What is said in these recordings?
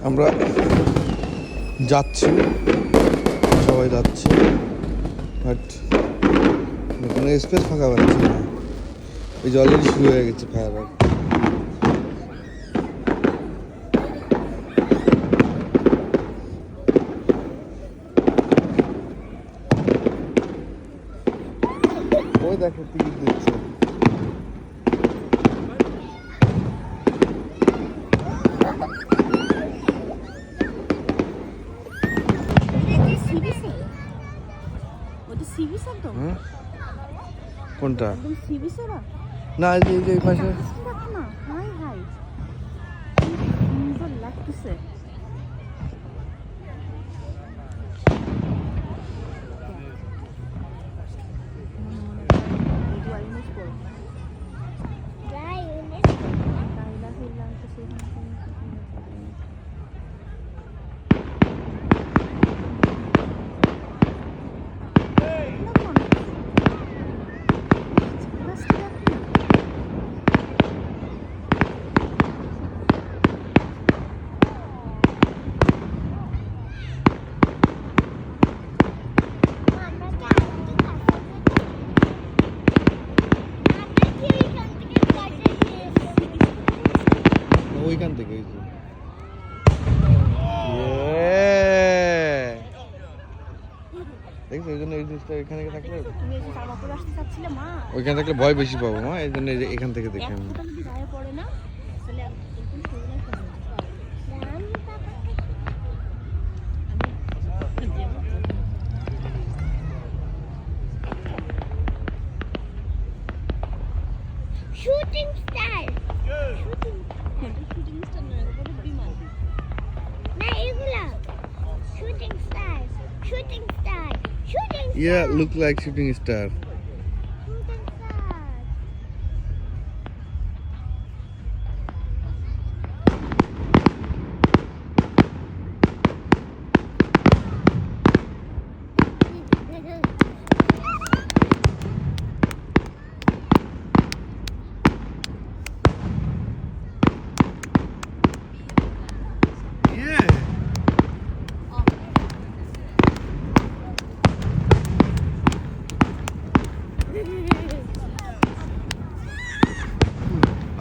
আমরা যাচ্ছি, সবাই যাচ্ছে, বাট কোনো স্পেস ফাঁকা পাচ্ছি না। এই যে অলরেডি শুরু হয়ে গেছে ফায়ার ওয়ার্ক। ওই দেখো টিকিট দিচ্ছে। কোনটা? না এই যে পাশে লাগতেছে। ওইখান থেকে দেখছো, এই জন্য এই জিনিসটা এখানে থাকলে ওইখানে থাকলে ভয় বেশি পাবো মা, এই জন্য এখান থেকে দেখে আমি। Shooting star. Shooting star. Shooting star. Shooting star. Yeah, look like shooting star. Shooting star.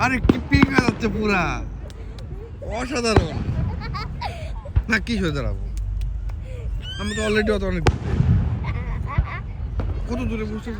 আরে কি পিক হয়ে যাচ্ছে পুরা, অসাধারণ। না কি হয়ে দাঁড়াবো, আমি তো অলরেডি অনেক কত দূরে বসেছি।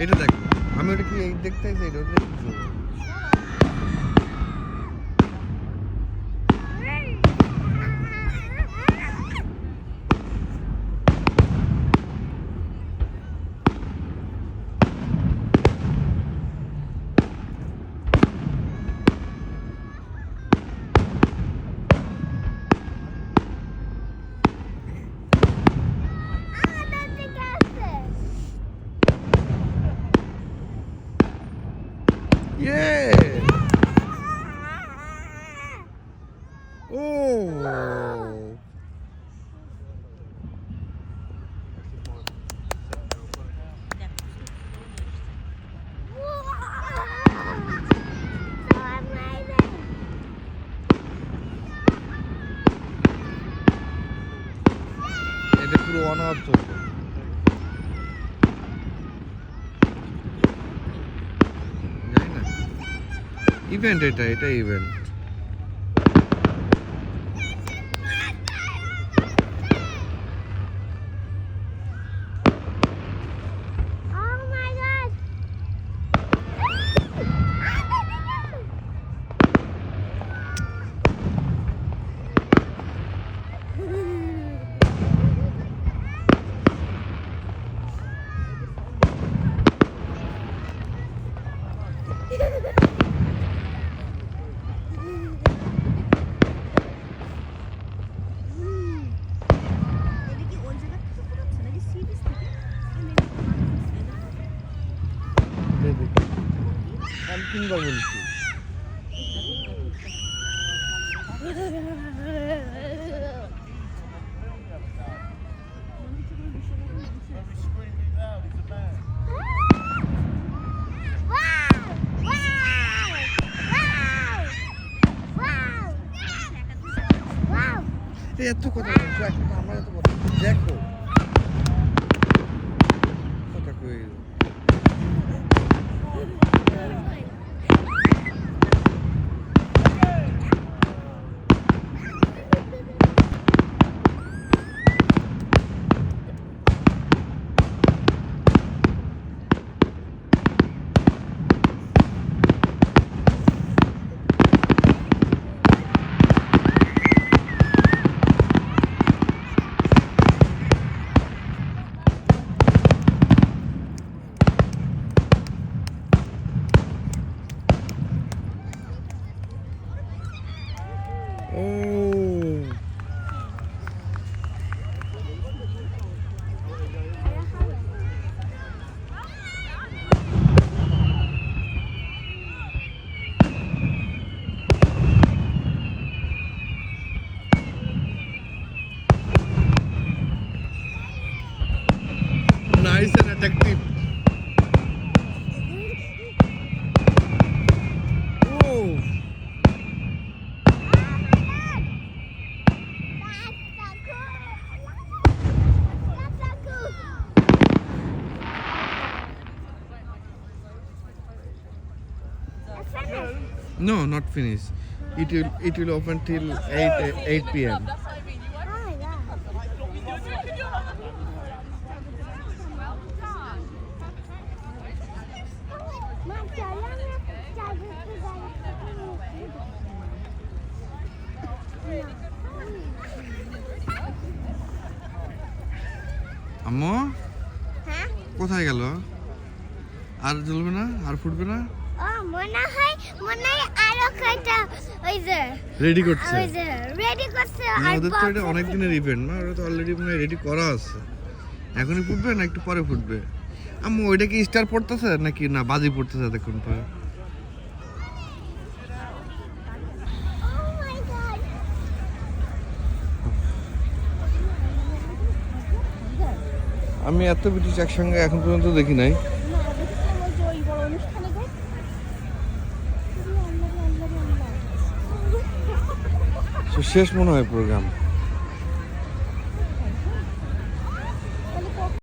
এটা দেখো, আমি ওটা কি দেখতে চাইছি, এটা পুরো অনার্থ জানি না। ইভেন্ট এটা ইভেন্ট। আমি তিনবার বলছি এত কথা বলছো, এখন আমার এত কথা দেখো কথা কই। Nice and attractive. Oh. No, not finished. It will open till 8 p.m. আম্মু কোথায় গেল? আর জ্বলবে না? আর ফুটবে না? মনে হয় আরো কয়টা ওই যে রেডি করছে। রেডি করছে। আর ওদের তো এটা অনেক দিনের ইভেন্ট না, ওরা তো অলরেডি মানে রেডি করা আছে। এখনই ফুটবে না একটু পরে ফুটবে? আম্মু ওইটা কি স্টার পড়তেছে নাকি না বাজি পড়তেছে এতক্ষণ পরে? আমি এত ব্রিটিশ একসঙ্গে এখন পর্যন্ত দেখি নাই। শেষ মনে হয় প্রোগ্রাম।